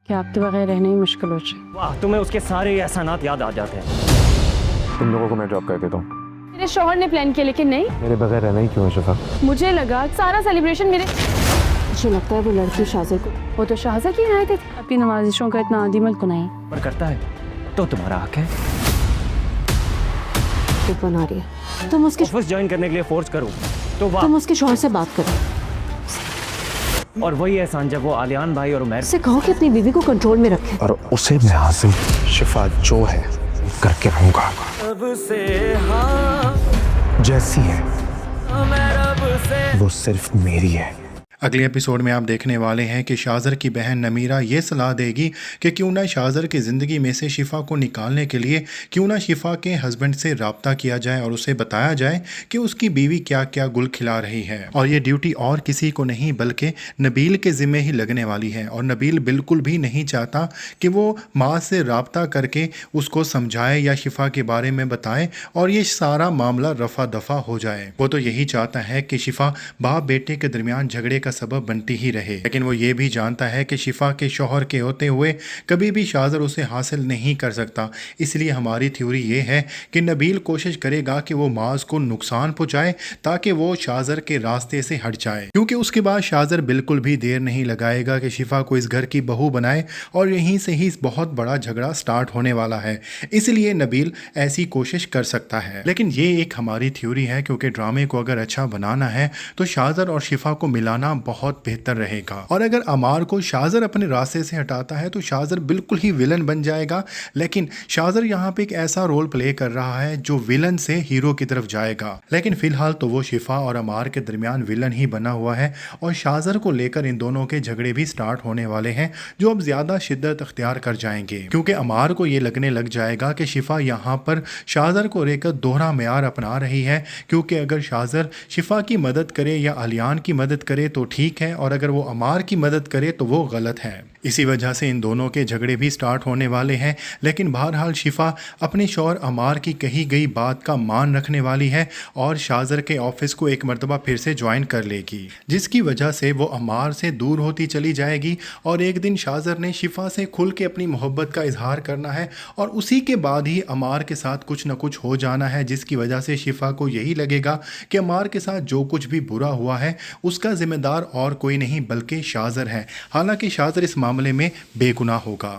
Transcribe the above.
कि आपके बगैर रहना ही मुश्किल हो जाए। वाह, तुम्हें उसके सारे एहसानात याद आ जाते हैं। तुम लोगों को मैं ड्रॉप कर देता हूँ। मेरे शौहर ने प्लान किया लेकिन नहीं, मेरे बगैर रहना ही क्यों है शिफा? मुझे लगा सारा सेलिब्रेशन मेरे। मुझे लगता है वो लड़की शाहज़र को, वो तो शाहज़र की आए थे। अपनी नवाजिशों का इतना आदि मत बनाइए। पर करता है तो तुम्हारा हक है। वो बना रही है, तुम उसके ऑफिस ज्वाइन करने के लिए फोर्स करो तो वाह। तुम उसके शौहर से बात करो, और वही एहसान जब वो आलियान भाई और उमैर उससे कहो कि अपनी बीवी को कंट्रोल में रखे। और उसे मैं हासिल शिफा जो है करके रहूंगा। जैसी है वो सिर्फ मेरी है। अगले एपिसोड में आप देखने वाले हैं कि शाहज़र की बहन नमीरा ये सलाह देगी कि क्यों ना शाहज़र की ज़िंदगी में से शिफा को निकालने के लिए क्यों ना शिफा के हस्बैंड से रब्ता किया जाए और उसे बताया जाए कि उसकी बीवी क्या क्या गुल खिला रही है। और ये ड्यूटी और किसी को नहीं बल्कि नबील के ज़िम्मे ही लगने वाली है। और नबील बिल्कुल भी नहीं चाहता कि वो माँ से रब्ता करके उसको समझाए या शिफा के बारे में बताए और ये सारा मामला रफा दफा हो जाए। वो तो यही चाहता है कि शिफा बाप बेटे के दरमियान झगड़े का सबब बनती ही रहे। लेकिन वो ये भी जानता है कि शिफा के शौहर के होते हुए कभी भी शाहज़र उसे हासिल नहीं कर सकता। इसलिए हमारी थ्योरी ये है कि नबील कोशिश करेगा कि वो माज को नुकसान पहुंचाए ताकि वो शाहज़र के रास्ते से हट जाए, क्योंकि उसके बाद शाहज़र बिल्कुल भी देर नहीं लगाएगा कि शिफा को इस घर की बहू बनाए और यहीं से ही बहुत बड़ा झगड़ा स्टार्ट होने वाला है। इसलिए नबील ऐसी कोशिश कर सकता है। लेकिन ये एक हमारी थ्योरी है, क्योंकि ड्रामे को अगर अच्छा बनाना है तो शाहज़र और शिफा को मिलाना बहुत बेहतर रहेगा। और अगर अमार को शाहज़र अपने रास्ते से हटाता है तो शाहज़र बिल्कुल ही विलन बन जाएगा। लेकिन शाहज़र यहाँ पे एक ऐसा रोल प्ले कर रहा है जो विलन से हीरो की तरफ जाएगा। लेकिन फिलहाल तो वो शिफा और अमार के दरमियान विलन ही बना हुआ है और शाहज़र को लेकर इन दोनों के झगड़े भी स्टार्ट होने वाले हैं, जो अब ज्यादा शिद्दत अख्तियार कर जाएंगे, क्योंकि अमार को ये लगने लग जाएगा कि शिफा यहाँ पर शाहज़र को लेकर दोहरा मेयार अपना रही है। क्योंकि अगर शाहज़र शिफा की मदद करे या आलियान की मदद करे तो ठीक है, और अगर वो अमार की मदद करे तो वो गलत है। इसी वजह से इन दोनों के झगड़े भी स्टार्ट होने वाले हैं। लेकिन बहरहाल शिफा अपने शौहर अमार की कही गई बात का मान रखने वाली है और शाहज़र के ऑफिस को एक मरतबा फिर से ज्वाइन कर लेगी, जिसकी वजह से वो अमार से दूर होती चली जाएगी। और एक दिन शाहज़र ने शिफा से खुल के अपनी मोहब्बत का इजहार करना है और उसी के बाद ही अमार के साथ कुछ न कुछ हो जाना है, जिसकी वजह से शिफा को यही लगेगा कि अमार के साथ जो कुछ भी बुरा हुआ है उसका जिम्मेदार और कोई नहीं बल्कि शाहज़र है। हालांकि शाहज़र इस मामले में बेगुनाह होगा।